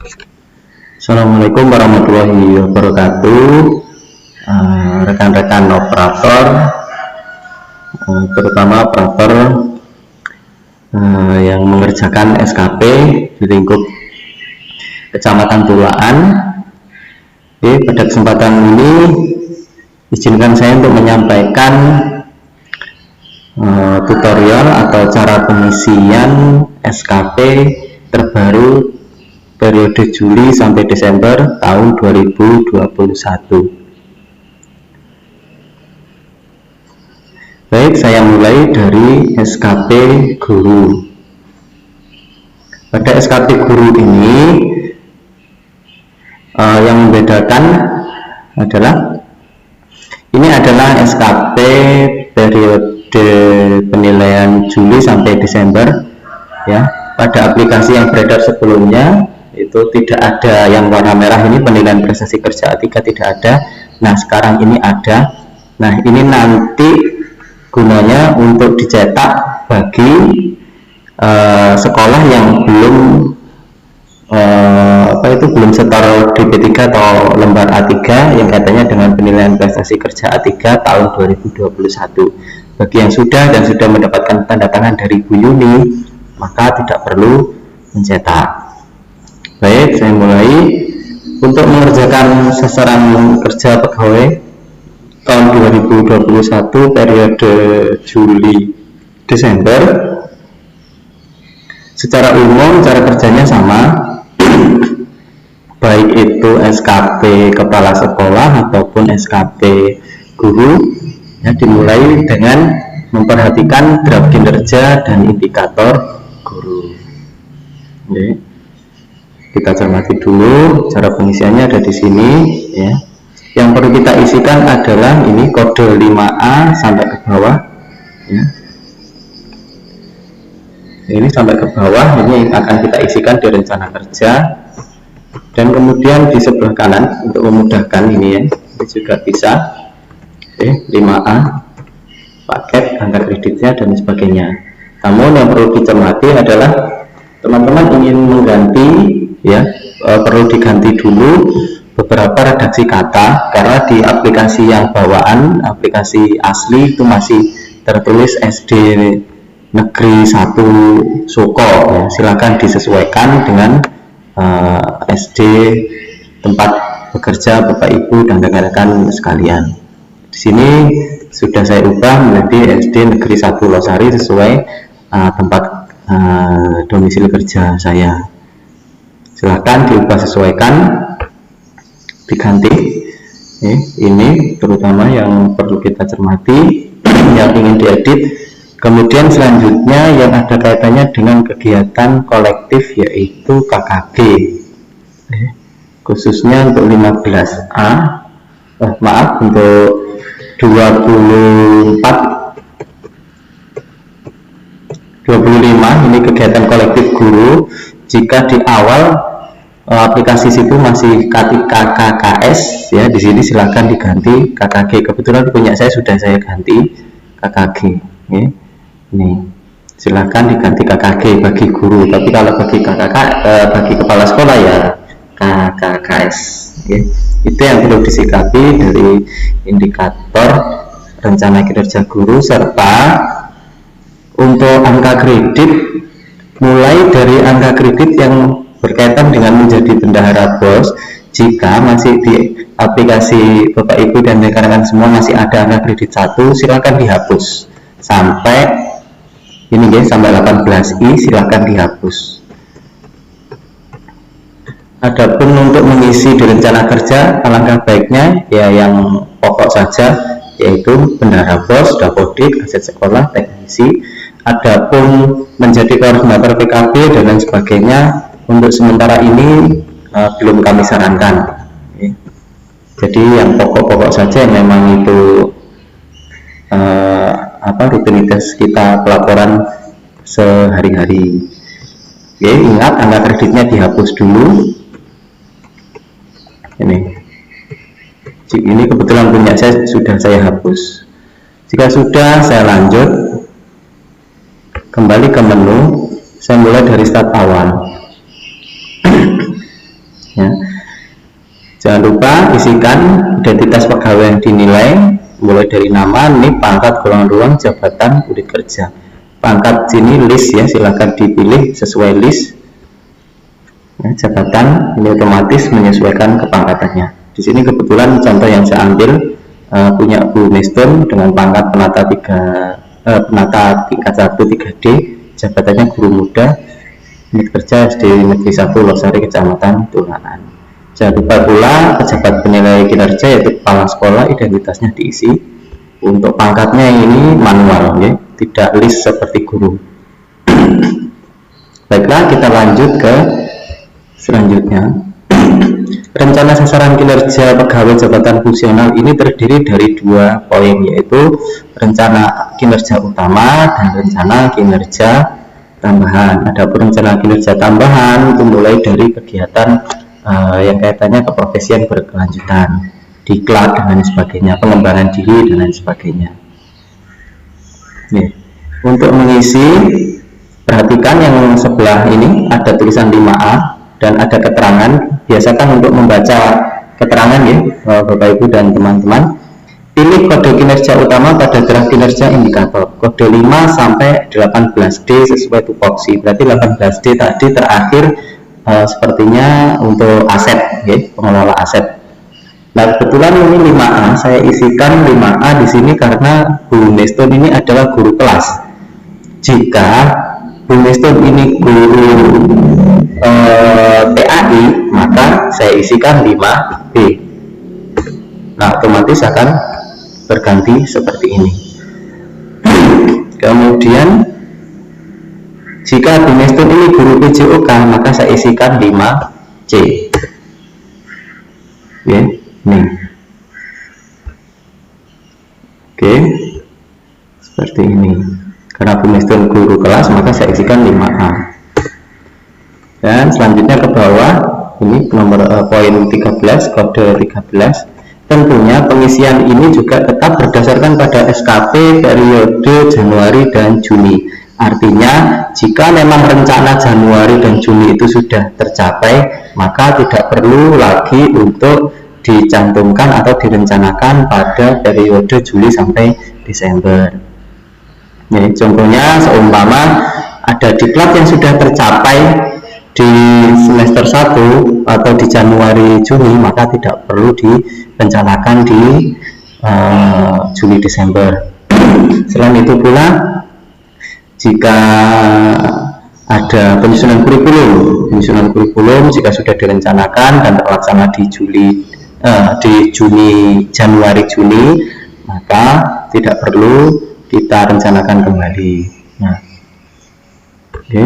Assalamualaikum warahmatullahi wabarakatuh. Rekan-rekan operator, terutama operator yang mengerjakan SKP di lingkup Kecamatan Tulaan. Pada kesempatan ini izinkan saya untuk menyampaikan tutorial atau cara pengisian SKP terbaru periode Juli sampai Desember tahun 2021. Baik, saya mulai dari SKP guru. Pada SKP guru ini yang membedakan adalah SKP periode penilaian Juli sampai Desember ya. Pada aplikasi yang beredar sebelumnya itu tidak ada yang warna merah, ini penilaian prestasi kerja A3 tidak ada. Nah, sekarang ini ada. Nah, ini nanti gunanya untuk dicetak bagi sekolah yang belum belum setor DP3 atau lembar A3 yang katanya dengan penilaian prestasi kerja A3 tahun 2021. Bagi yang sudah dan sudah mendapatkan tanda tangan dari Bu Yuni, maka tidak perlu mencetak. Baik, saya mulai. Untuk mengerjakan sasaran kerja pegawai tahun 2021 periode Juli Desember, secara umum cara kerjanya sama, baik itu SKP kepala sekolah ataupun SKP guru ya, dimulai dengan memperhatikan graf kinerja dan indikator guru. Oke. Kita cermati dulu cara pengisiannya, ada di sini ya. Yang perlu kita isikan adalah ini kode 5A sampai ke bawah ya. Ini sampai ke bawah, ini akan kita isikan di rencana kerja. Dan kemudian di sebelah kanan untuk memudahkan ini ya, ini juga bisa. Oke, 5A paket, angka kreditnya dan sebagainya. Namun yang perlu dicermati adalah teman-teman ingin mengganti ya, perlu diganti dulu beberapa redaksi kata, karena di aplikasi yang bawaan, aplikasi asli itu masih tertulis SD Negeri 1 Soko ya. Silakan disesuaikan dengan SD tempat bekerja Bapak Ibu dan rekan-rekan sekalian. Di sini sudah saya ubah menjadi SD Negeri 1 Losari sesuai tempat domisili kerja saya. Silahkan diubah, sesuaikan, diganti. Ini terutama yang perlu kita cermati yang ingin diedit. Kemudian selanjutnya yang ada kaitannya dengan kegiatan kolektif yaitu KKG, khususnya untuk 15A, untuk 25 ini kegiatan kolektif guru. Jika di awal aplikasi situ masih KKKS ya, di sini silahkan diganti KKG. Kebetulan punya saya sudah saya ganti KKG ya. Ini silahkan diganti KKG bagi guru, tapi kalau bagi bagi kepala sekolah ya KKKS ya. Itu yang perlu disikapi dari indikator rencana kinerja guru. Serta untuk angka kredit, mulai dari angka kredit yang berkaitan dengan menjadi bendahara BOS, jika masih di aplikasi Bapak Ibu dan rekan-rekan semua masih ada angka kredit 1, silakan dihapus sampai ini guys, sampai 18I silakan dihapus. Adapun untuk mengisi di rencana kerja, alangkah baiknya ya yang pokok saja, yaitu bendahara BOS, dapodik, aset sekolah, teknisi. Adapun menjadi koordinator PKB dan lain sebagainya, untuk sementara ini belum kami sarankan. Jadi yang pokok-pokok saja yang memang itu rutinitas kita pelaporan sehari-hari. Oke, ingat angka kreditnya dihapus dulu. Ini kebetulan punya saya, sudah saya hapus. Jika sudah, saya lanjut kembali ke menu. Saya mulai dari start awal. Jangan lupa isikan identitas pegawai yang dinilai, mulai dari nama, NIK, pangkat, golongan ruang, jabatan, unit kerja. Pangkat sini list ya, silahkan dipilih sesuai list. Ya, jabatan ini otomatis menyesuaikan kepangkatannya. Di sini kebetulan contoh yang saya ambil punya Bu Meston dengan pangkat penata tingkat 1 3D, jabatannya guru muda, unit kerja SD Negeri 1 Losari, Kecamatan Tulaan. Jangan lupa pula pejabat penilai kinerja yaitu kepala sekolah, identitasnya diisi. Untuk pangkatnya ini manual ya, tidak list seperti guru. Baiklah, kita lanjut ke selanjutnya. Rencana sasaran kinerja pegawai jabatan fungsional ini terdiri dari 2 poin, yaitu rencana kinerja utama dan rencana kinerja tambahan. Adapun rencana kinerja tambahan itu mulai dari kegiatan yang kaitannya keprofesian berkelanjutan, diklat dan lain sebagainya, pengembangan diri dan lain sebagainya. Nih, untuk mengisi, perhatikan yang sebelah ini ada tulisan 5A dan ada keterangan. Biasakan untuk membaca keterangan ya Bapak Ibu dan teman-teman. Pilih kode kinerja utama pada graf kinerja indikator kode 5 sampai 18D sesuai tupoksi. Berarti 18D tadi terakhir sepertinya untuk aset ya, pengelola aset. Nah, kebetulan ini 5A, saya isikan 5A di sini karena Bu Meston ini adalah guru kelas. Jika Bu Meston ini guru PAI, maka saya isikan 5B. Nah, otomatis akan berganti seperti ini. Kemudian jika Bu Meston ini guru PJOK, maka saya isikan 5C. Oke, nih. Oke, seperti ini. Karena Bu Meston guru kelas, maka saya isikan 5A. Dan selanjutnya ke bawah, ini nomor poin 13, kode 13. Tentunya pengisian ini juga tetap berdasarkan pada SKP periode Januari dan Juni. Artinya, jika memang rencana Januari dan Juni itu sudah tercapai, maka tidak perlu lagi untuk dicantumkan atau direncanakan pada periode Juli sampai Desember. Nih, contohnya seumpama ada diklat yang sudah tercapai di semester 1 atau di Januari Juni, maka tidak perlu direncanakan di Juli Desember. Selain itu pula, jika ada penyusunan kurikulum jika sudah direncanakan dan terlaksana di Januari Juni, maka tidak perlu kita rencanakan kembali. Nah, oke.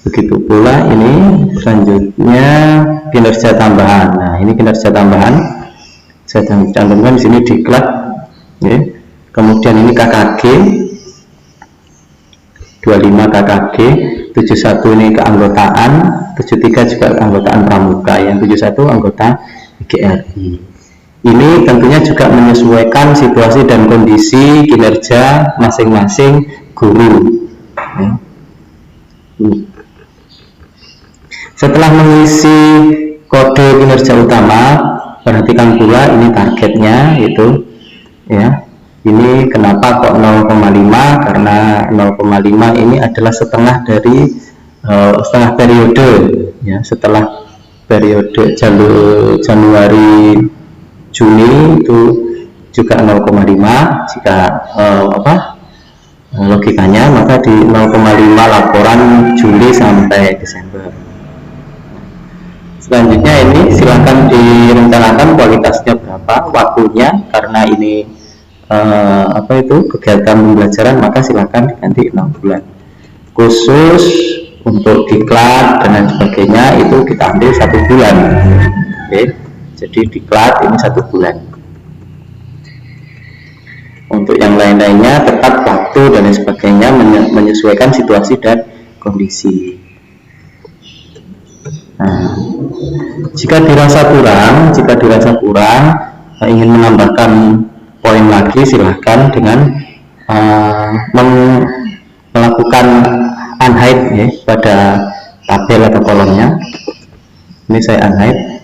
Begitu pula ini selanjutnya kinerja tambahan. Nah, ini kinerja tambahan saya cantumkan di sini diklat, ya. Kemudian ini KKG 25 KKG, 71 ini keanggotaan, 73 juga keanggotaan pramuka, yang 71 anggota GRI. Ini tentunya juga menyesuaikan situasi dan kondisi kinerja masing-masing guru. Setelah mengisi kode kinerja utama, perhatikan pula ini targetnya itu ya. Ini kenapa kok 0,5? Karena 0,5 ini adalah setengah dari setengah periode ya, setelah periode Januari Juni itu juga 0,5. Jika logikanya, maka di 0,5 laporan Juli sampai Desember. Selanjutnya ini silakan direncanakan kualitasnya berapa, waktunya, karena ini kegiatan pembelajaran, maka silakan diganti 6 bulan. Khusus untuk diklat dan lain sebagainya itu kita ambil 1 bulan. Oke, jadi diklat ini 1 bulan. Untuk yang lain-lainnya tetap waktu dan lain sebagainya menyesuaikan situasi dan kondisi. Nah, jika dirasa kurang, ingin menambahkan poin lagi, silahkan dengan melakukan unhide ya, pada tabel atau kolomnya. Ini saya unhide.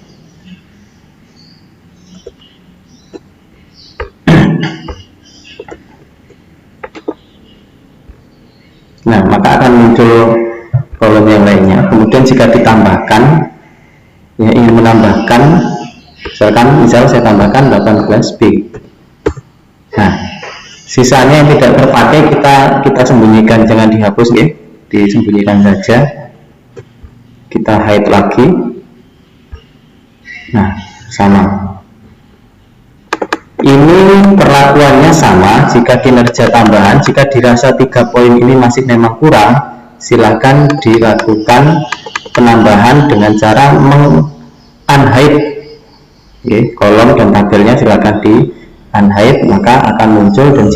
Nah, maka akan muncul kolom yang lainnya. Kemudian jika ditambahkan, ya ingin menambahkan, misal saya tambahkan 18B. Nah, sisanya yang tidak terpakai kita sembunyikan, jangan dihapus ya, disembunyikan saja. Kita hide lagi. Nah, sama. Ini perlakuannya sama jika kinerja tambahan, jika dirasa 3 poin ini masih memang kurang, silakan dilakukan penambahan dengan cara unhide kolom dan tabelnya, silakan di unhide, maka akan muncul. Dan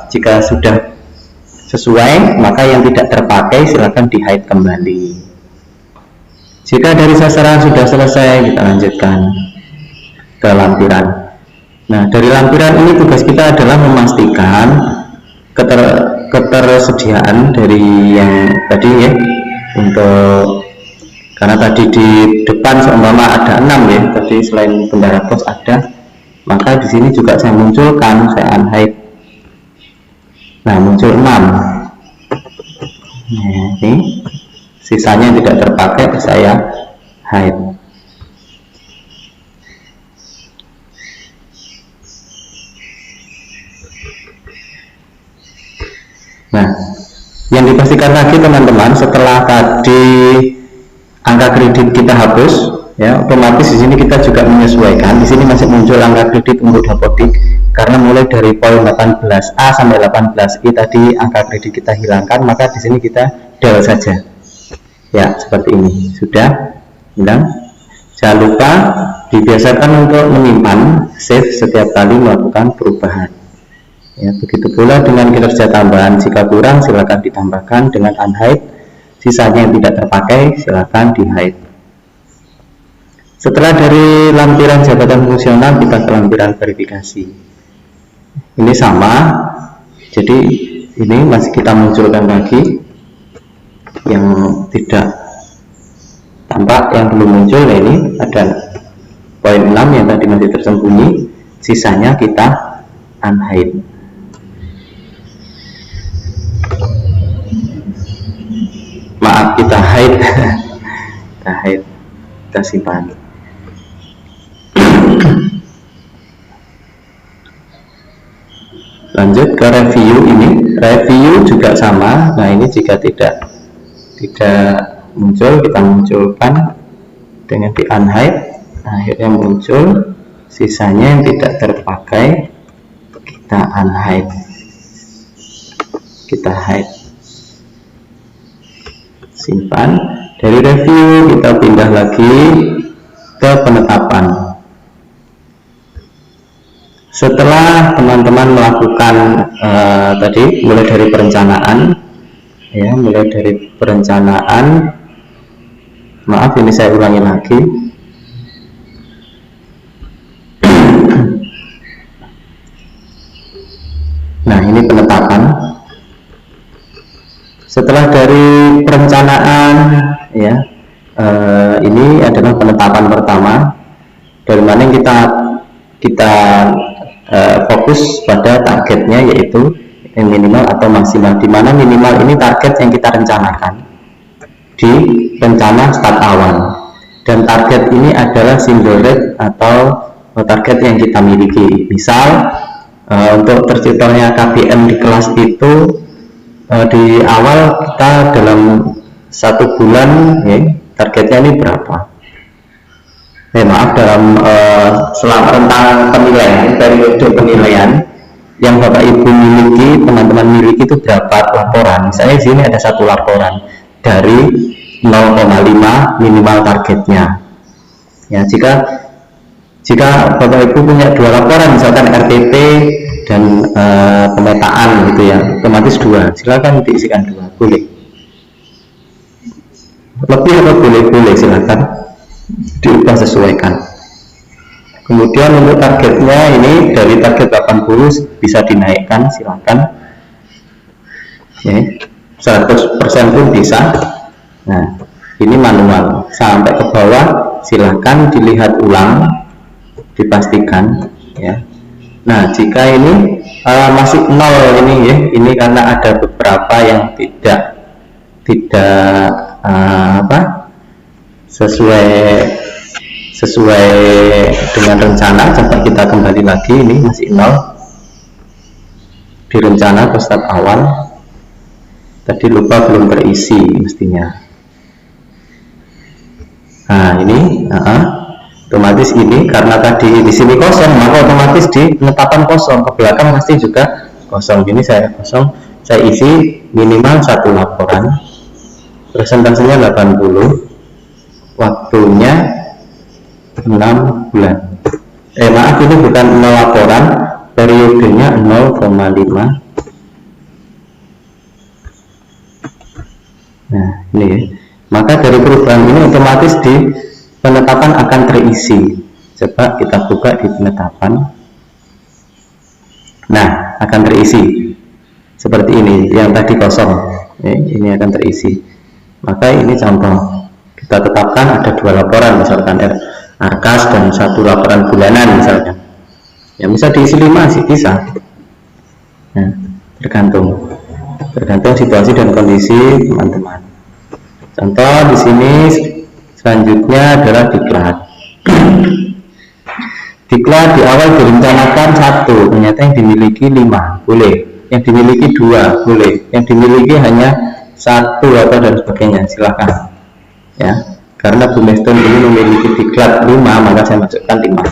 jika sudah sesuai, maka yang tidak terpakai silakan di hide kembali. Jika dari sasaran sudah selesai, kita lanjutkan ke lampiran. Nah, dari lampiran ini tugas kita adalah memastikan ketersediaan dari yang tadi ya, karena tadi di depan seumpama ada 6 ya, tadi selain bendera pos ada, maka di sini juga saya munculkan, saya unhide. Nah, muncul 6. Nah, ini sisanya tidak terpakai, saya hide. Nah, yang dipastikan lagi teman-teman, setelah tadi angka kredit kita hapus, ya otomatis di sini kita juga menyesuaikan. Di sini masih muncul angka kredit untuk Dapodik karena mulai dari poin 18A sampai 18I tadi angka kredit kita hilangkan, maka di sini kita del saja. Ya, seperti ini. Sudah hilang. Jangan lupa dibiasakan untuk menyimpan save setiap kali melakukan perubahan. Ya, begitu pula dengan kinerja tambahan, jika kurang silakan ditambahkan dengan unhide, sisanya yang tidak terpakai silakan di hide. Setelah dari lampiran jabatan fungsional, kita ke lampiran verifikasi. Ini sama, jadi ini masih kita munculkan lagi yang tidak tampak, yang belum muncul. Nah, ini ada poin 6 yang tadi masih tersembunyi, sisanya kita unhide. Maaf, kita hide. Kita simpan. Lanjut ke review. Ini review juga sama. Nah, ini jika tidak muncul, kita munculkan dengan di unhide. Nah, akhirnya muncul, sisanya yang tidak terpakai kita unhide, kita hide, simpan. Dari review kita pindah lagi ke penetapan. Setelah teman-teman melakukan tadi mulai dari perencanaan, ya, mulai dari perencanaan, maaf ini saya ulangi lagi. Nah, ini penetapan. Setelah dari perencanaan, ya, ini adalah penetapan pertama, dari mana kita fokus pada targetnya, yaitu yang minimal atau maksimal, di mana minimal ini target yang kita rencanakan di rencana start awal, dan target ini adalah single rate atau target yang kita miliki. Misal untuk terciptanya KBM di kelas itu di awal kita dalam 1 bulan, ya, targetnya ini berapa? Maaf, dalam selama rentang penilaian, periode penilaian yang Bapak Ibu miliki, teman-teman miliki itu berapa laporan? Misalnya di sini ada 1 laporan dari 0,5 minimal targetnya. Ya, jika Bapak Ibu punya 2 laporan, misalkan RTP dan pemetaan gitu ya, otomatis 2, silakan diisikan 2, boleh. Lebih atau boleh silakan diubah, sesuaikan. Kemudian untuk targetnya ini dari target 80 bisa dinaikkan, silakan. Ya, 100% pun bisa. Nah, ini manual. Sampai ke bawah silakan dilihat ulang, dipastikan, ya. Nah, jika ini masih nol ini ya, ini karena ada beberapa yang tidak sesuai dengan rencana. Coba kita kembali lagi, ini masih nol di rencana atau step awal. Tadi lupa belum terisi mestinya. Nah ini otomatis ini karena tadi di sini kosong, maka otomatis di penetapan kosong, ke belakang pasti juga kosong. Ini saya kosong, saya isi minimal 1 laporan, presentasinya 80, waktunya 6 bulan. Maaf, ini bukan 0 laporan, periodenya 0,5. Nah ini ya, maka dari perubahan ini otomatis di penetapan akan terisi. Coba kita buka di penetapan. Nah, akan terisi seperti ini, yang tadi kosong ini akan terisi. Maka ini contoh, kita tetapkan ada 2 laporan, misalkan Arkas dan 1 laporan bulanan misalnya. Ya bisa diisi 5 sih bisa. Nah, tergantung situasi dan kondisi teman-teman. Contoh di sini selanjutnya adalah diklat. Diklat di awal direncanakan 1, ternyata yang dimiliki 5, boleh. Yang dimiliki 2, boleh. Yang dimiliki hanya 1 atau dan sebagainya, silakan. Ya, karena Bu Meston ini memiliki diklat 5, maka saya masukkan 5.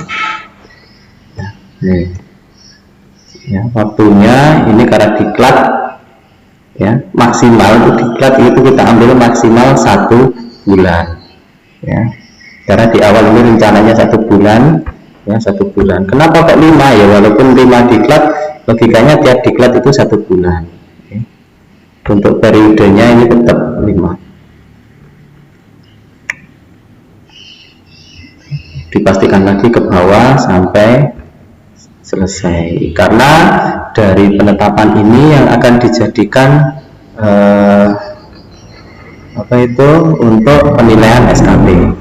Ya, waktunya ini karena diklat ya maksimal, untuk diklat itu kita ambil maksimal 1 bulan ya, karena di awal ini rencananya 1 bulan ya, 1 bulan. Kenapa kok 5 ya, walaupun 5 diklat, logikanya tiap diklat itu 1 bulan ya. Untuk periodenya ini tetap 5. Dipastikan lagi ke bawah sampai selesai, karena dari penetapan ini yang akan dijadikan untuk penilaian SKP.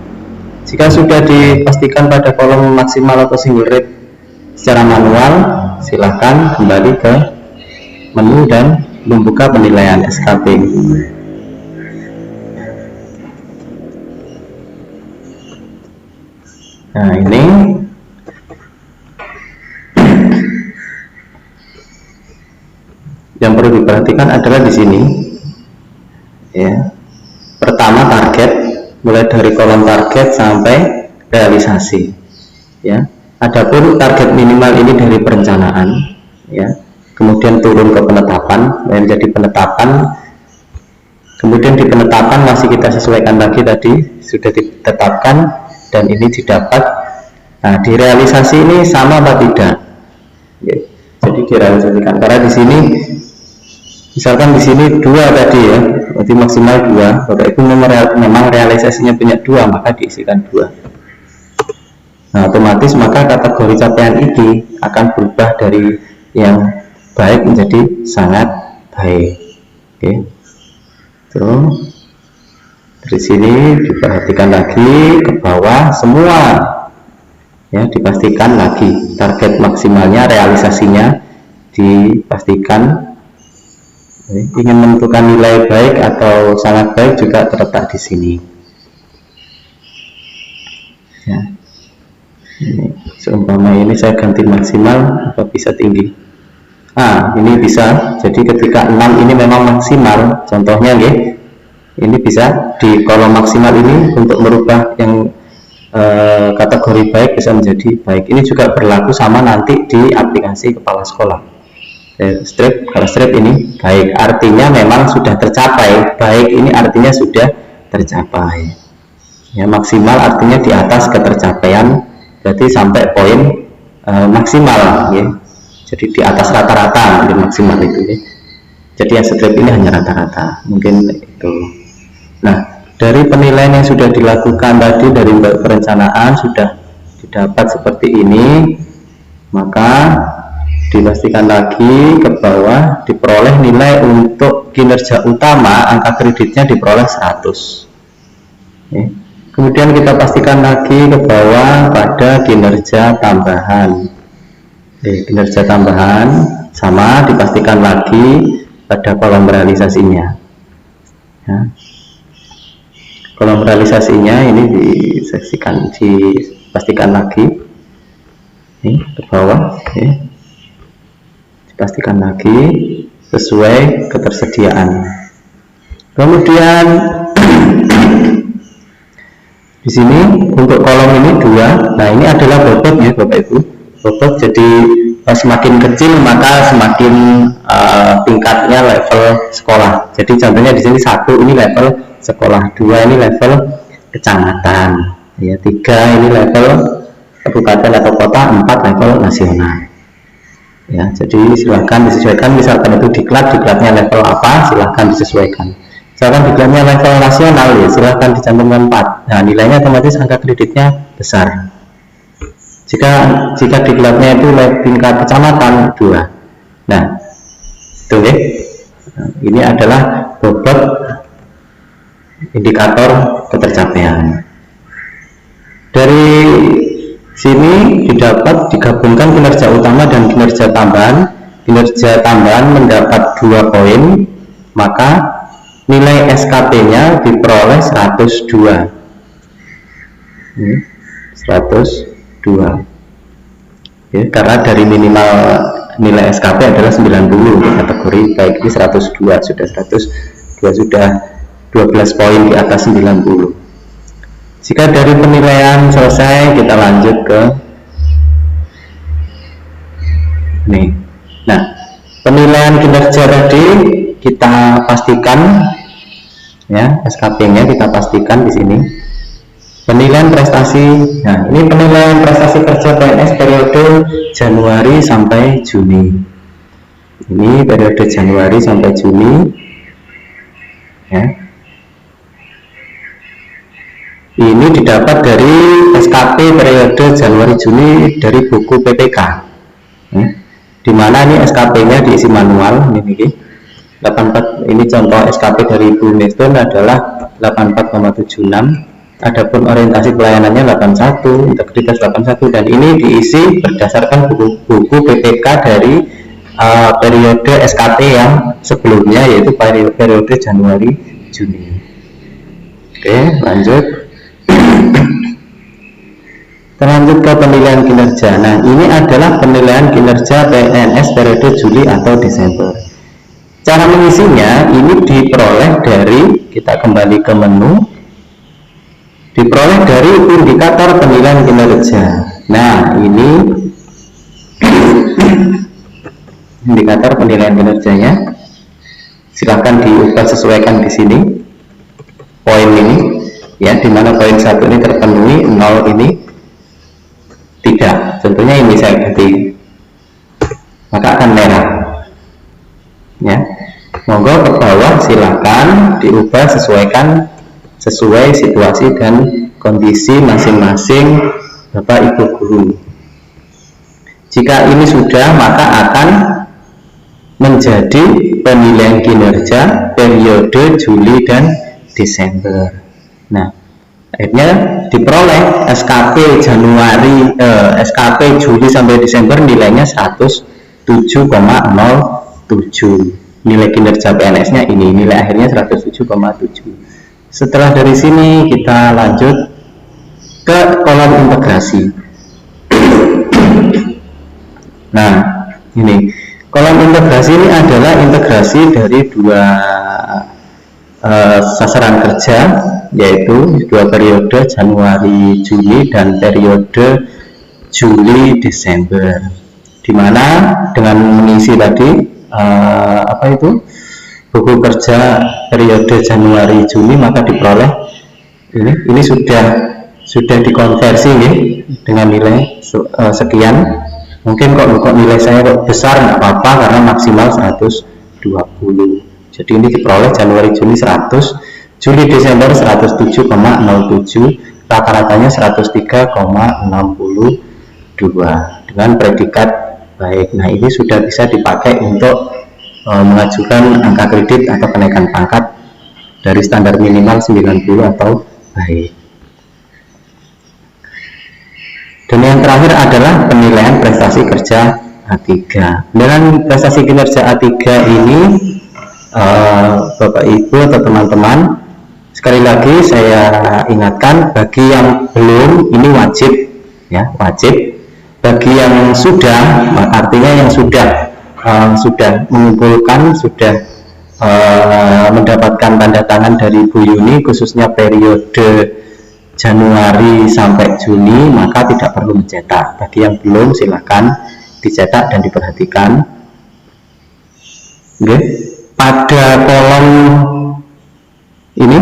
Jika sudah dipastikan pada kolom maksimal atau single rate secara manual, silahkan kembali ke menu dan membuka penilaian SKP. Nah ini yang perlu diperhatikan adalah di sini ya. Pertama target, mulai dari kolom target sampai realisasi ya. Adapun target minimal ini dari perencanaan ya, kemudian turun ke penetapan, menjadi penetapan, kemudian di penetapan masih kita sesuaikan lagi, tadi sudah ditetapkan dan ini didapat. Nah di realisasi ini sama atau tidak ya, jadi direalisasikan, karena di sini misalkan di sini 2 tadi ya, berarti maksimal 2, Bapak Ibu memang realisasinya punya 2, maka diisikan 2. Nah otomatis maka kategori capaian ini akan berubah dari yang baik menjadi sangat baik. Oke. Terus dari sini diperhatikan lagi ke bawah semua ya, dipastikan lagi target maksimalnya, realisasinya dipastikan. Ingin menentukan nilai baik atau sangat baik juga terletak di sini ya. Ini seumpama ini saya ganti maksimal, apa bisa tinggi. Ini bisa, jadi ketika 6 ini memang maksimal, contohnya ya, ini bisa di kolom maksimal ini untuk merubah yang kategori baik bisa menjadi baik. Ini juga berlaku sama nanti di aplikasi kepala sekolah. Strip, kalau strip ini baik, artinya memang sudah tercapai. Baik ini artinya sudah tercapai ya, maksimal artinya di atas ketercapaian, berarti sampai poin maksimal ya, jadi di atas rata-rata mungkin maksimal itu ya. Jadi yang strip ini hanya rata-rata mungkin itu. Nah dari penilaian yang sudah dilakukan tadi, dari perencanaan sudah didapat seperti ini, maka dipastikan lagi ke bawah, diperoleh nilai untuk kinerja utama, angka kreditnya diperoleh 100 ya. Kemudian kita pastikan lagi ke bawah pada kinerja tambahan Kinerja tambahan sama dipastikan lagi pada kolom realisasinya. Ya. Kolom realisasinya ini dipastikan lagi. Ini ke bawah, oke. Dipastikan lagi sesuai ketersediaan. Kemudian di sini untuk kolom ini 2. Nah, ini adalah bobot ya Bapak Ibu. Bobot, jadi semakin kecil maka semakin tingkatnya level sekolah. Jadi contohnya di sini 1 ini level sekolah, 2 ini level kecamatan, ya 3 ini level kabupaten atau kota, 4 level nasional. Ya, jadi silahkan disesuaikan. Misalkan itu diklatnya level apa, silahkan disesuaikan. Misalkan diklatnya level nasional, ya silahkan dicantumkan 4. Nah, nilainya otomatis angka kreditnya besar. Jika diklatnya itu tingkat kecamatan 2. Nah, itu ya. Ini adalah bobot indikator ketercapaian. Dari sini digabungkan kinerja utama dan kinerja tambahan. Kinerja tambahan mendapat 2 poin, maka nilai SKP-nya diperoleh 102. 102. Ya, karena dari minimal nilai SKP adalah 90 untuk kategori baik, ini 102 sudah 12 poin di atas 90. Jika dari penilaian selesai, kita lanjut ke nih. Nah, penilaian kinerja tadi kita pastikan ya, SKP-nya kita pastikan di sini. Penilaian prestasi. Nah, ini penilaian prestasi kerja PNS periode Januari sampai Juni. Ini periode Januari sampai Juni. Ya. Ini didapat dari SKP periode Januari Juni dari buku PPK. Ya. Di mana ini SKP-nya diisi manual. Ini 84. Ini contoh SKP dari Ibu Neston adalah 84,76. Adapun orientasi pelayanannya 81, integritas 81, dan ini diisi berdasarkan buku PPK dari periode SKP yang sebelumnya, yaitu periode Januari Juni. Oke, lanjut. Kita lanjut ke penilaian kinerja. Nah, ini adalah penilaian kinerja PNS periode Juli atau Desember. Cara mengisinya ini diperoleh dari, kita kembali ke menu, diperoleh dari indikator penilaian kinerja. Nah, ini indikator penilaian kinerjanya. Silahkan diubah sesuaikan di sini. Poin ini, ya, dimana poin 1 ini terpenuhi, 0 ini tidak. Contohnya ini saya ganti, maka akan merah. Ya, monggo ke bawah, silahkan diubah sesuaikan sesuai situasi dan kondisi masing-masing Bapak Ibu guru. Jika ini sudah, maka akan menjadi penilaian kinerja periode Juli dan Desember. Nah, akhirnya diperoleh SKP Juli sampai Desember nilainya 107,07. Nilai kinerja PNS-nya ini, nilai akhirnya 107,7. Setelah dari sini kita lanjut ke kolom integrasi. Nah, ini kolom integrasi ini adalah integrasi dari 2 sasaran kerja, yaitu 2 periode Januari Juli dan periode Juli Desember, dimana dengan mengisi tadi buku kerja periode Januari Juni, maka diperoleh ini sudah dikonversi ya, dengan nilai sekian. Mungkin kok nilai saya kok besar, nggak apa-apa karena maksimal 120. Jadi ini diperoleh Januari Juni 100, Juli Desember 107,07, rata-ratanya 103,62 dengan predikat baik. Nah, ini sudah bisa dipakai untuk mengajukan angka kredit atau kenaikan pangkat dari standar minimal 90 atau baik. Dan yang terakhir adalah penilaian prestasi kerja A3. Dan prestasi kinerja A3 ini Bapak Ibu atau teman-teman, sekali lagi saya ingatkan, bagi yang belum ini wajib ya, wajib. Bagi yang sudah, artinya yang sudah mengumpulkan, sudah mendapatkan tanda tangan dari Bu Yuni khususnya periode Januari sampai Juni, maka tidak perlu mencetak. Bagi yang belum, silakan dicetak dan diperhatikan. Oke. Pada kolom ini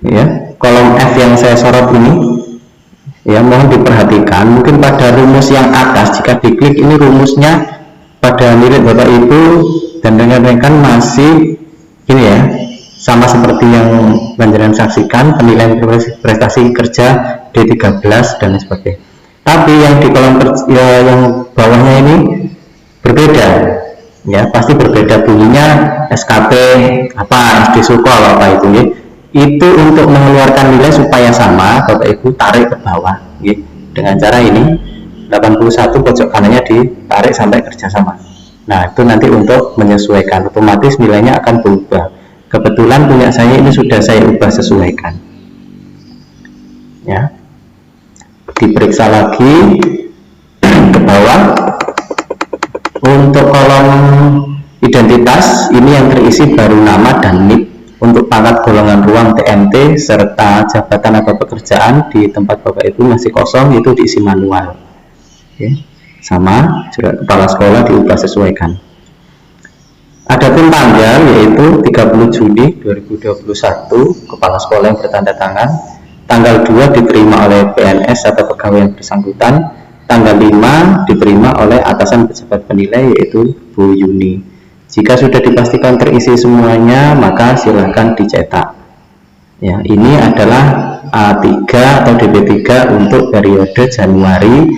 ya, kolom F yang saya sorot ini ya, mohon diperhatikan. Mungkin pada rumus yang atas, jika diklik ini rumusnya pada milik Bapak Ibu dan rekan-rekan masih ini ya, sama seperti yang panjenengan saksikan, penilaian prestasi kerja D13 dan sebagainya. Tapi yang di kolom ya, yang bawahnya ini berbeda ya, pasti berbeda bunyinya. SKP apa, SD Sukol apa itu ya, itu untuk mengeluarkan nilai supaya sama, Bapak Ibu tarik ke bawah ya, dengan cara ini 81 pojok kanannya ditarik sampai kerjasama. Nah itu nanti untuk menyesuaikan, otomatis nilainya akan berubah. Kebetulan punya saya ini sudah saya ubah sesuaikan ya. Diperiksa lagi ke bawah. Untuk kolom identitas ini yang terisi baru nama dan NIP. Untuk pangkat golongan ruang TMT serta jabatan atau pekerjaan di tempat Bapak Ibu masih kosong, itu diisi manual. Oke. Sama juga kepala sekolah diubah sesuaikan. Adapun tanggal yaitu 30 Juni 2021, kepala sekolah yang bertanda tangan. Tanggal 2 diterima oleh PNS atau pegawai yang bersangkutan. Tanggal 5 diterima oleh atasan pejabat penilai yaitu Bu Yuni. Jika sudah dipastikan terisi semuanya, maka silakan dicetak. Ya, ini adalah A3 atau DP3 untuk periode Januari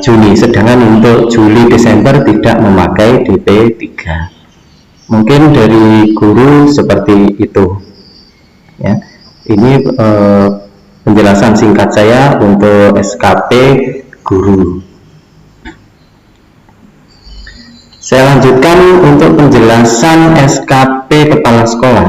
Juni, sedangkan untuk Juli Desember tidak memakai DP3. Mungkin dari guru seperti itu ya. Ini penjelasan singkat saya untuk SKP guru. Saya lanjutkan untuk penjelasan SKP kepala sekolah.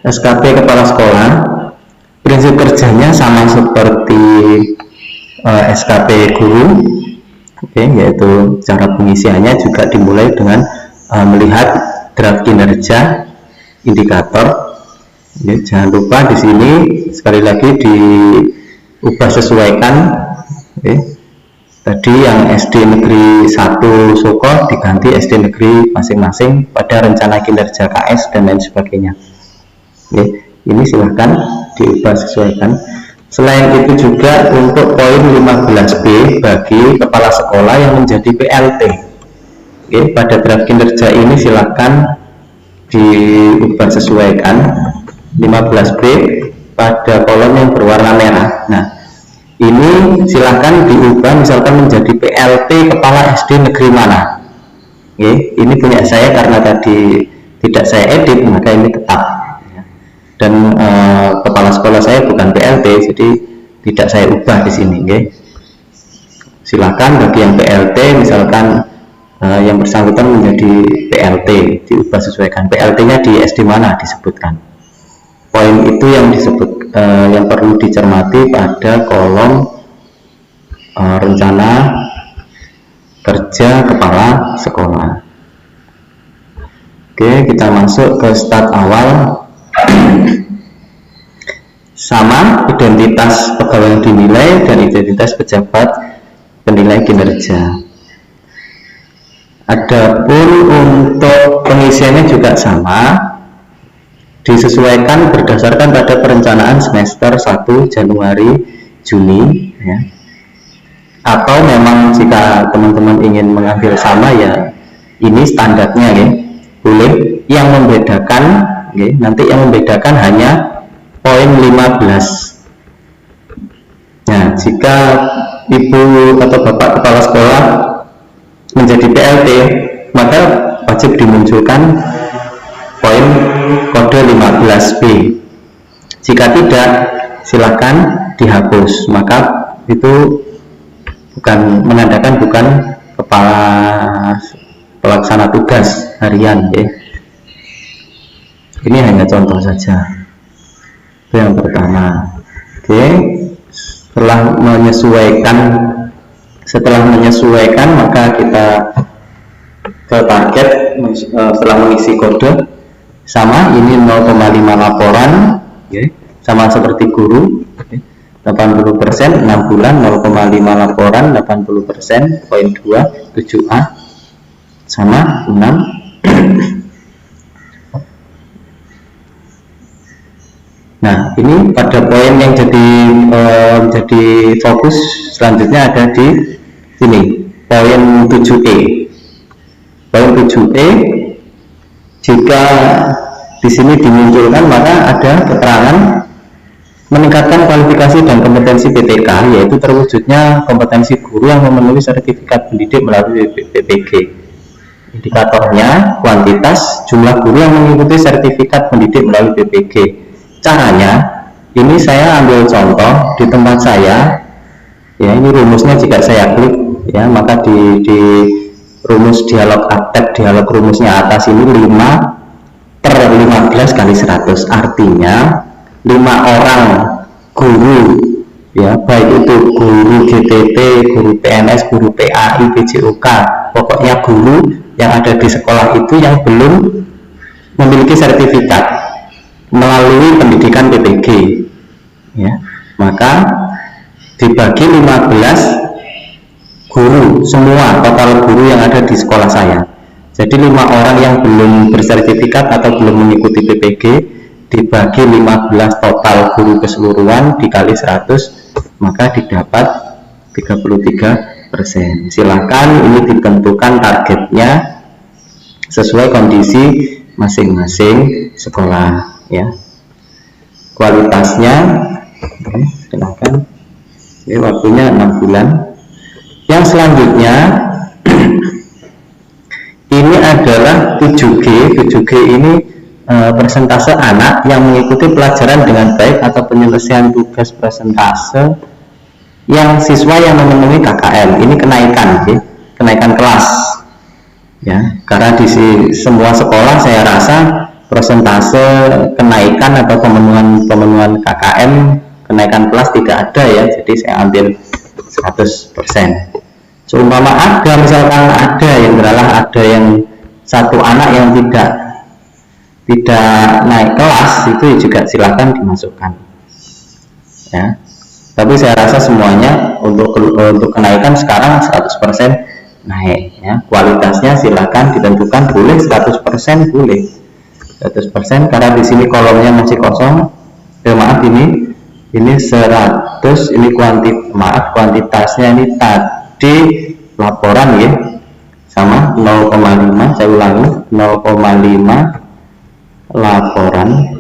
SKP kepala sekolah, prinsip kerjanya sama seperti SKP guru, yaitu cara pengisiannya juga dimulai dengan melihat draft kinerja indikator. Jangan lupa di sini sekali lagi diubah sesuaikan. Tadi yang SD Negeri 1 Soko diganti SD Negeri masing-masing pada rencana kinerja KS dan lain sebagainya. Ini silahkan diubah sesuaikan. Selain itu juga untuk poin 15B bagi kepala sekolah yang menjadi PLT, pada draft kinerja ini silahkan diubah sesuaikan. 15B pada kolom yang berwarna merah. Nah ini silahkan diubah misalkan menjadi PLT kepala SD negeri mana. Ini punya saya karena tadi tidak saya edit, maka ini tetap. Dan kepala sekolah saya bukan PLT, jadi tidak saya ubah di sini. Silakan bagi yang PLT, misalkan yang bersangkutan menjadi PLT, diubah sesuaikan. PLT-nya di SD mana disebutkan. Poin itu yang disebut, yang perlu dicermati pada kolom rencana kerja kepala sekolah. Oke, kita masuk ke start awal. Sama identitas pegawai yang dinilai dan identitas pejabat penilai kinerja. Adapun untuk pengisiannya juga sama, disesuaikan berdasarkan pada perencanaan semester 1 Januari Juni ya. Atau memang jika teman-teman ingin mengambil sama ya ini standarnya ya. Boleh. Yang membedakan nanti yang membedakan hanya poin 15. Nah, jika ibu atau bapak kepala sekolah menjadi PLT, maka wajib dimunculkan poin kode 15B. Jika tidak, silakan dihapus. Maka itu bukan menandakan bukan kepala pelaksana tugas harian ya. Ini hanya contoh saja. Itu yang pertama. Oke, setelah menyesuaikan maka kita ke target. Setelah mengisi kode sama, ini 0,5 laporan ya, sama seperti guru 80%, 6 bulan 0,5 laporan 80%, poin 2 7A sama 6. Nah, ini pada poin yang jadi fokus selanjutnya ada di sini, poin 7E. Poin 7E, jika di sini dimunculkan maka ada keterangan meningkatkan kualifikasi dan kompetensi PTK, yaitu terwujudnya kompetensi guru yang memenuhi sertifikat pendidik melalui PPG. Indikatornya kuantitas jumlah guru yang mengikuti sertifikat pendidik melalui PPG. Caranya, ini saya ambil contoh di tempat saya ya, ini rumusnya jika saya klik ya, maka di rumus dialog aktif, dialog rumusnya atas ini 5/15 kali 100, artinya 5 orang guru ya, baik itu guru GTT, guru PNS, guru PAI, PJOK, pokoknya guru yang ada di sekolah itu yang belum memiliki sertifikat melalui pendidikan PPG ya, maka dibagi 15 guru, semua total guru yang ada di sekolah saya. Jadi 5 orang yang belum bersertifikat atau belum mengikuti PPG dibagi 15 total guru keseluruhan dikali 100, maka didapat 33%. Silakan ini ditentukan targetnya sesuai kondisi masing-masing sekolah ya. Kualitasnya silakan. Ini waktunya 6 bulan. Yang selanjutnya ini adalah 7G. 7G ini persentase anak yang mengikuti pelajaran dengan baik atau penyelesaian tugas presentase yang siswa yang memenuhi KKM. Ini kenaikan ya, kenaikan kelas ya, karena di semua sekolah saya rasa persentase kenaikan atau pemenuhan KKM, kenaikan kelas tidak ada ya, jadi saya ambil 100%. Seumpama ada, misalkan ada yang ada yang satu anak yang tidak naik kelas, itu juga silakan dimasukkan ya. Tapi saya rasa semuanya untuk kenaikan sekarang 100% naik ya. Kualitasnya silakan ditentukan, boleh 100% boleh 100%, karena di sini kolomnya masih kosong. Maaf, ini 100, ini kuantitasnya ini tadi laporan ya, sama 0,5, saya ulangi 0,5 laporan.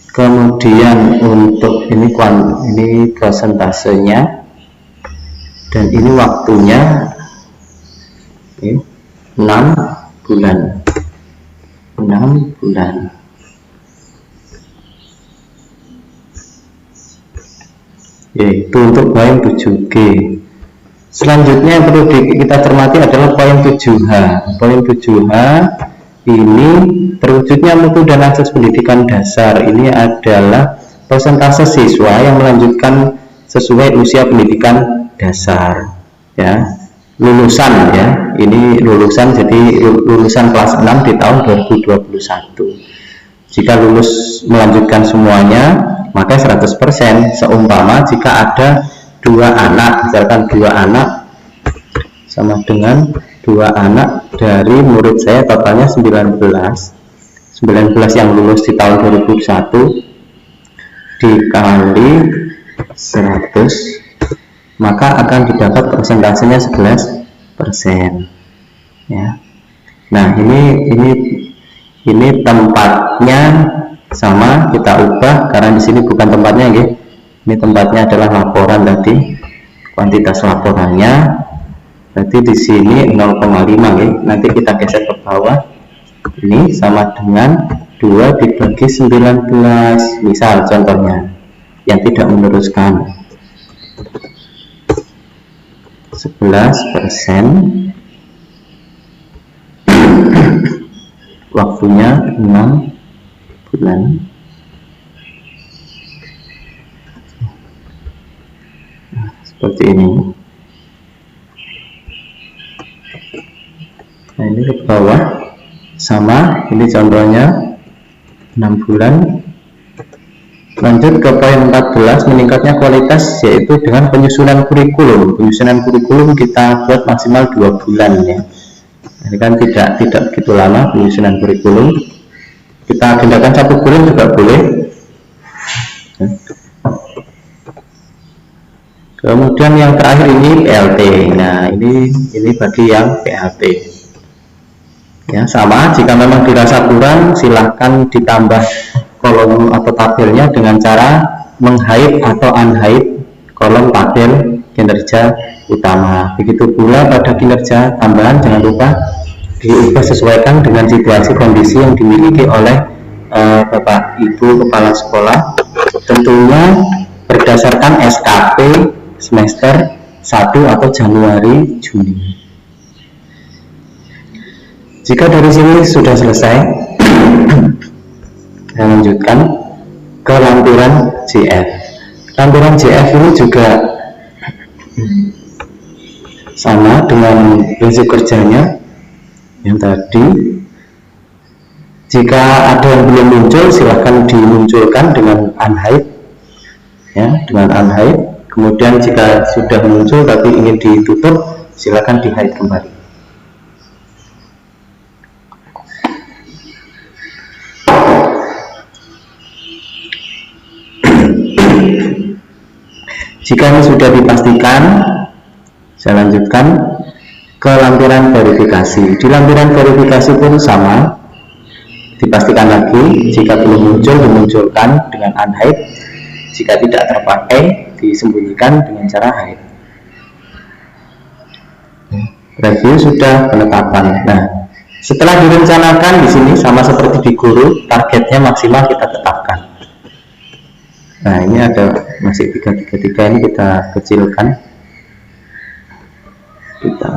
Kemudian untuk ini prosentasenya, dan ini waktunya 6 bulan. Yaitu untuk poin 7G. Selanjutnya yang perlu kita cermati adalah poin 7H. Poin 7H ini terwujudnya mutu dan akses pendidikan dasar. Ini adalah persentase siswa yang melanjutkan sesuai usia pendidikan dasar ya, lulusan ya, ini lulusan, jadi lulusan kelas 6 di tahun 2021. Jika lulus melanjutkan semuanya maka 100%. Seumpama jika ada 2 anak, misalkan 2 anak sama dengan 2 anak dari murid saya, totalnya 19 yang lulus di tahun 2001 dikali 100, maka akan didapat persentasenya 11% ya. Nah, ini tempatnya sama kita ubah karena di sini bukan tempatnya ya. Ini tempatnya adalah laporan tadi, kuantitas laporannya. Berarti di sini 0,5 ya. Nanti kita geser ke bawah. Ini sama dengan 2 dibagi 19, misal contohnya yang tidak meneruskan 11%, waktunya 6 bulan. Nah, seperti ini. Nah, ini ke bawah sama, ini contohnya 6 bulan. Lanjut ke poin 14, meningkatnya kualitas, yaitu dengan penyusunan kurikulum. Penyusunan kurikulum kita buat maksimal 2 bulan ya. Ini kan tidak begitu lama penyusunan kurikulum. Kita agendakan 1 bulan juga boleh. Kemudian yang terakhir ini PLT. Nah, ini bagi yang PLT. Ya, sama, jika memang dirasa kurang silahkan ditambah kolom atau tabelnya dengan cara meng-hide atau un-hide kolom tabel kinerja utama. Begitu pula pada kinerja tambahan, jangan lupa diubah sesuaikan dengan situasi kondisi yang dimiliki oleh Bapak Ibu Kepala Sekolah, tentunya berdasarkan SKP semester 1 atau Januari Juni. Jika dari sini sudah selesai, saya lanjutkan ke lampiran JF. Lampiran JF ini juga sama dengan prinsip kerjanya yang tadi. Jika ada yang belum muncul, silahkan dimunculkan dengan unhide, ya, dengan unhide. Kemudian jika sudah muncul tapi ingin ditutup, silahkan di hide kembali. Jika ini sudah dipastikan, saya lanjutkan ke lampiran verifikasi. Di lampiran verifikasi pun sama, dipastikan lagi. Jika belum muncul, dimunculkan dengan unhide. Jika tidak terpakai, disembunyikan dengan cara hide. Review sudah penetapan. Nah, setelah direncanakan di sini sama seperti di guru, targetnya maksimal kita tetapkan. Nah, ini ada masih 333, ini kita kecilkan, kita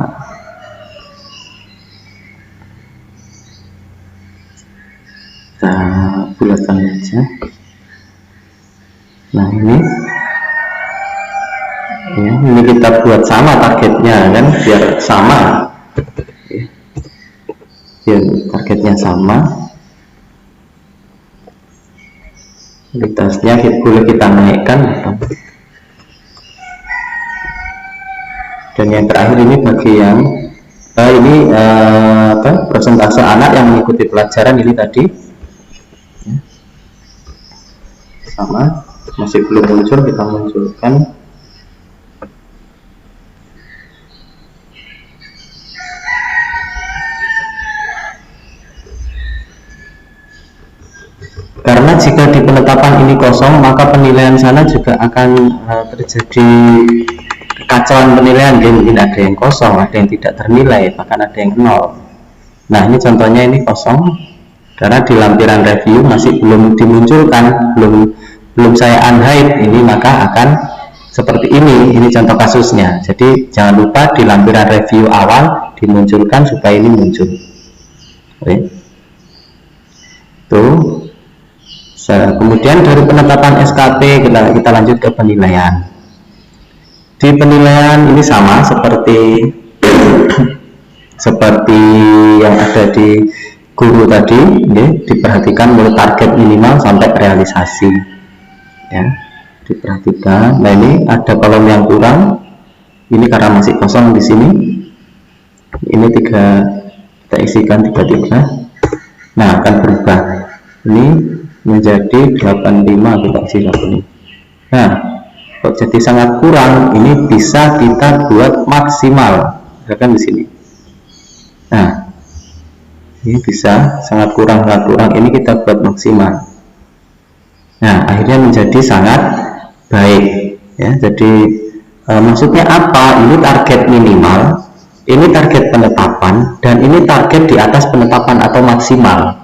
bulatkan aja. Nah, ini ya, ini kita buat sama targetnya kan, biar sama ya. Biar targetnya sama, kualitasnya boleh kita naikkan. Dan yang terakhir ini bagi yang persentase anak yang mengikuti pelajaran ini tadi ya. Sama, masih belum muncul, kita munculkan. Karena jika di penetapan ini kosong, maka penilaian sana juga akan terjadi kekacauan penilaian. Mungkin ada yang kosong, ada yang tidak ternilai, bahkan ada yang 0. Nah, ini contohnya ini kosong karena di lampiran review masih belum dimunculkan, belum saya unhide ini, maka akan seperti ini. Ini contoh kasusnya. Jadi jangan lupa di lampiran review awal dimunculkan supaya ini muncul. Oke. Tuh. Kemudian dari penetapan SKP kita lanjut ke penilaian. Di penilaian ini sama seperti yang ada di guru tadi, ya, diperhatikan mulai target minimal sampai realisasi, ya, diperhatikan. Nah, ini ada kolom yang kurang, ini karena masih kosong di sini. Ini kita isikan 33. Nah, akan berubah. Ini menjadi 85, kita isi 85. Nah, kok jadi sangat kurang, ini bisa kita buat maksimal, misalkan di sini. Nah, ini bisa sangat kurang, ini kita buat maksimal. Nah, akhirnya menjadi sangat baik ya. Jadi maksudnya apa? Ini target minimal, ini target penetapan, dan ini target di atas penetapan atau maksimal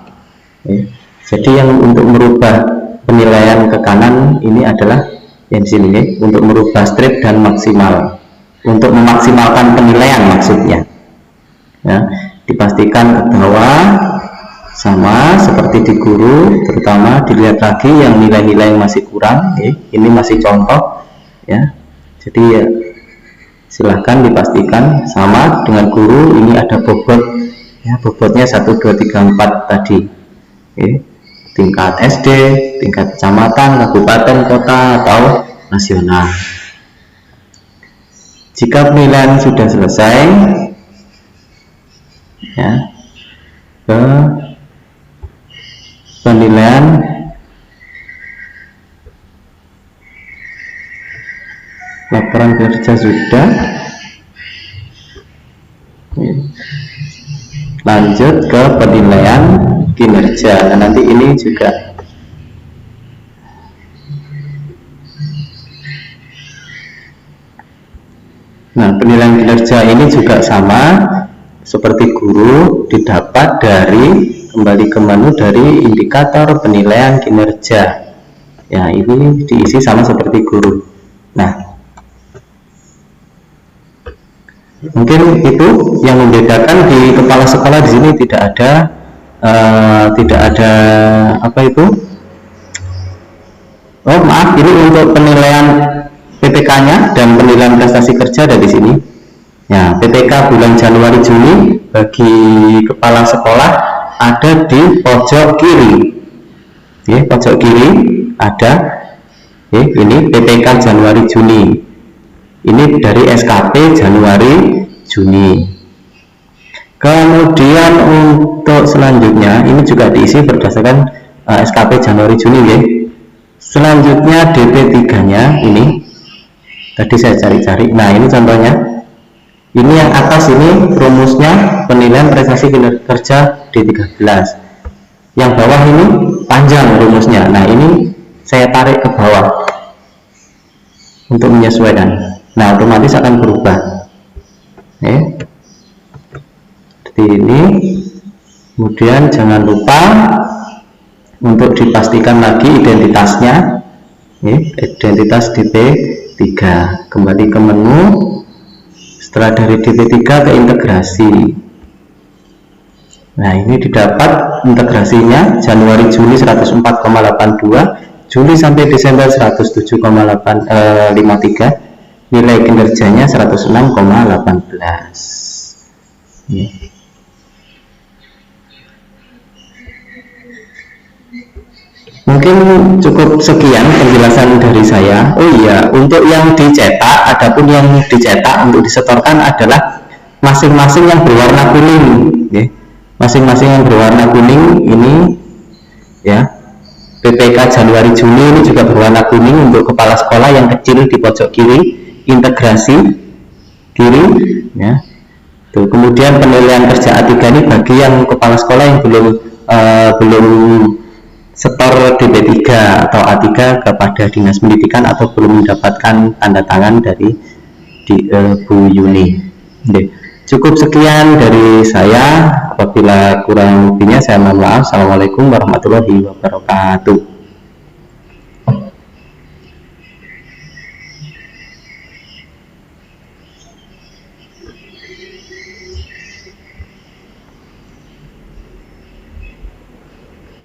ya. Jadi yang untuk merubah penilaian ke kanan ini adalah yang di sini nih, untuk merubah strip dan maksimal, untuk memaksimalkan penilaian maksudnya ya. Dipastikan ke bawah sama seperti di guru, terutama dilihat lagi yang nilai-nilai yang masih kurang ya. Ini masih contoh ya, jadi ya, silahkan dipastikan sama dengan guru. Ini ada bobot ya, bobotnya 1, 2, 3, 4 tadi ya. Tingkat SD, tingkat kecamatan, kabupaten, kota, atau nasional. Jika penilaian sudah selesai ya, ke penilaian laporan kerja sudah, lanjut ke penilaian kinerja. Nah, nanti ini juga penilaian kinerja ini juga sama seperti guru, didapat dari, kembali ke menu dari indikator penilaian kinerja ya. Ini diisi sama seperti guru. Nah, mungkin itu yang membedakan. Di kepala sekolah di sini tidak ada apa itu, oh maaf, ini untuk penilaian PPK-nya dan penilaian prestasi kerja ada di sini ya. PPK bulan Januari Juni bagi kepala sekolah ada di pojok kiri ya, pojok kiri ada ya, ini PPK Januari Juni, ini dari SKP Januari Juni. Kemudian untuk selanjutnya ini juga diisi berdasarkan SKP Januari Juni ya. Selanjutnya DP3-nya ini tadi saya cari-cari. Nah, ini contohnya. Ini yang atas ini rumusnya penilaian prestasi kinerja D13. Yang bawah ini panjang rumusnya. Nah, ini saya tarik ke bawah untuk menyesuaikan. Nah, otomatis akan berubah. Seperti ini. Kemudian jangan lupa untuk dipastikan lagi identitasnya. Identitas DP3. Kembali ke menu. Setelah dari DP3 ke integrasi. Nah, ini didapat integrasinya Januari Juli 104,82, Juli sampai Desember 107,53, nilai kinerjanya 106,18. Mungkin cukup sekian penjelasan dari saya. Oh iya, untuk yang dicetak, adapun yang dicetak untuk disetorkan adalah masing-masing yang berwarna kuning ya. Masing-masing yang berwarna kuning ini ya, PPK Januari Juni ini juga berwarna kuning untuk kepala sekolah yang kecil di pojok kiri, integrasi kiri ya. Tuh, kemudian penilaian kerja A3 ini bagi yang kepala sekolah yang belum setor DP3 atau A3 kepada Dinas Pendidikan atau belum mendapatkan tanda tangan dari Bu Yuni. Cukup sekian dari saya. Apabila kurang lebihnya saya mohon maaf. Assalamualaikum warahmatullahi wabarakatuh.